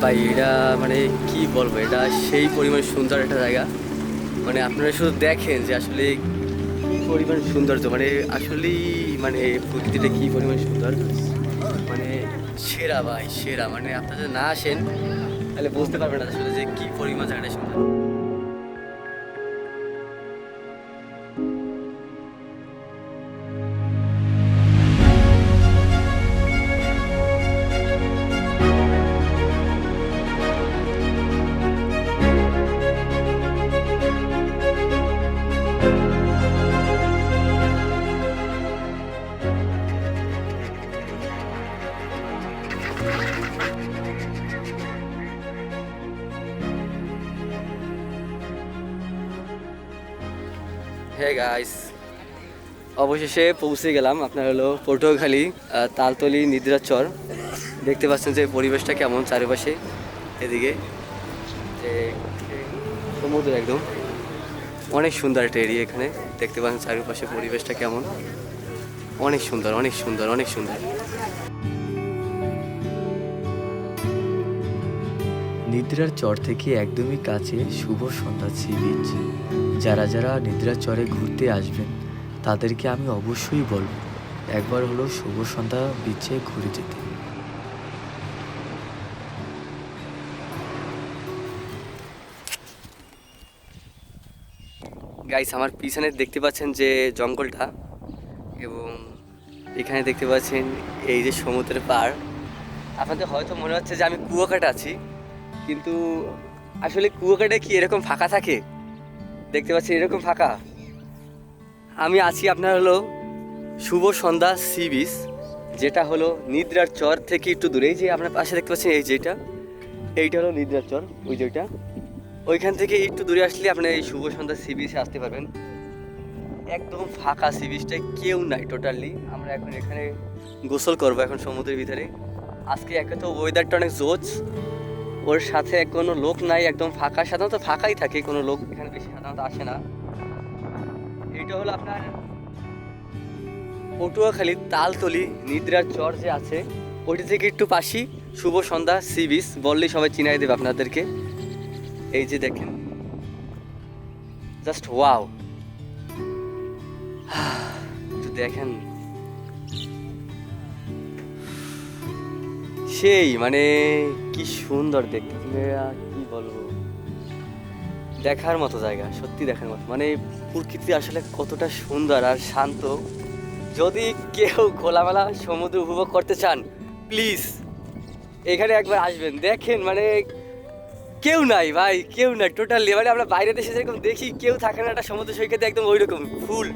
ভাই এটা মানে কি বলবো, এটা সেই পরিমাণ সুন্দর একটা জায়গা। মানে আপনারা শুধু দেখেন যে আসলে কি পরিমাণ সৌন্দর্য, মানে আসলেই মানে প্রকৃতিটা কি পরিমাণ সুন্দর, মানে সেরা ভাই সেরা। মানে আপনারা যদি না আসেন তাহলে বুঝতে পারবেন না আসলে যে কি পরিমাণ জায়গাটা সুন্দর। হ্যাঁ গাইস, অবশেষে পৌঁছে গেলাম আপনার হলো পটুয়াখালী তালতলি নিদ্রাচর। দেখতে পাচ্ছেন যে পরিবেশটা কেমন চারিপাশে, এদিকে যে সমুদ্র একদম অনেক সুন্দর একটা এরিয়া। এখানে দেখতে পাচ্ছেন চারিপাশে পরিবেশটা কেমন, অনেক সুন্দর অনেক সুন্দর অনেক সুন্দর। নিদ্রার চর থেকে একদমই কাছে শুভ সন্ধ্যা সি বিচ। যারা যারা নিদ্রার চরে ঘুরতে আসবেন তাদেরকে আমি অবশ্যই বলবো একবার হলো শুভ সন্ধ্যা বিচে ঘুরে যেতে। গাইস, আমার পিছনে দেখতে পাচ্ছেন যে জঙ্গলটা, এবং এখানে দেখতে পাচ্ছেন এই যে সমুদ্রের পাড়। আপনাদের হয়তো মনে হচ্ছে যে আমি কুয়াকাটা আছি, কিন্তু আসলে কুয়াকাটা কি এরকম ফাঁকা থাকে? দেখতে পাচ্ছি এরকম ফাঁকা। আমি আছি আপনার হলো শুভ সন্ধ্যা সি বিচ, যেটা হলো নিদ্রার চর থেকে একটু দূরে। এই যে আপনার পাশে দেখতে পাচ্ছেন এই যেটা, এইটা হলো নিদ্রার চর, ওই যেটা ওইখান থেকে একটু দূরে আসলে আপনি এই শুভ সন্ধ্যা সি বিচে আসতে পারবেন। একদম ফাঁকা সি বিচটায় কেউ নাই টোটালি। আমরা এখন এখানে গোসল করবো এখন সমুদ্রের ভিতরে। আজকে একে তো ওয়েদারটা অনেক জোজ, ওর সাথে কোনো লোক নাই, একদম ফাঁকা। সাধারণত ফাঁকাই থাকে, কোনো লোক এখানে বেশি সাধারণত আসে না। এইটা হলো আপনার পটুয়াখালী তালতলি নিদ্রার চর যে আছে, ওইটা থেকে একটু পাশেই শুভ সন্ধ্যা সি বিচ বললেই সবাই চিনাই দেবে আপনাদেরকে। এই যে দেখেন, জাস্ট ওয়াও, একটু দেখেন, সেই মানে কি সুন্দর দেখতে, কি বলবো, দেখার মতো জায়গা, সত্যি দেখার মতো। মানে প্রকৃতি আসলে কতটা সুন্দর আর শান্ত। যদি কেউ খোলামেলা সমুদ্র উপভোগ করতে চান, প্লিজ এখানে একবার আসবেন। দেখেন মানে কেউ নাই ভাই, কেউ নাই টোটালি। মানে আমরা বাইরে দেশে যেরকম দেখি কেউ থাকে না একটা সমুদ্র সৈকতে, একদম ওই রকম ফুল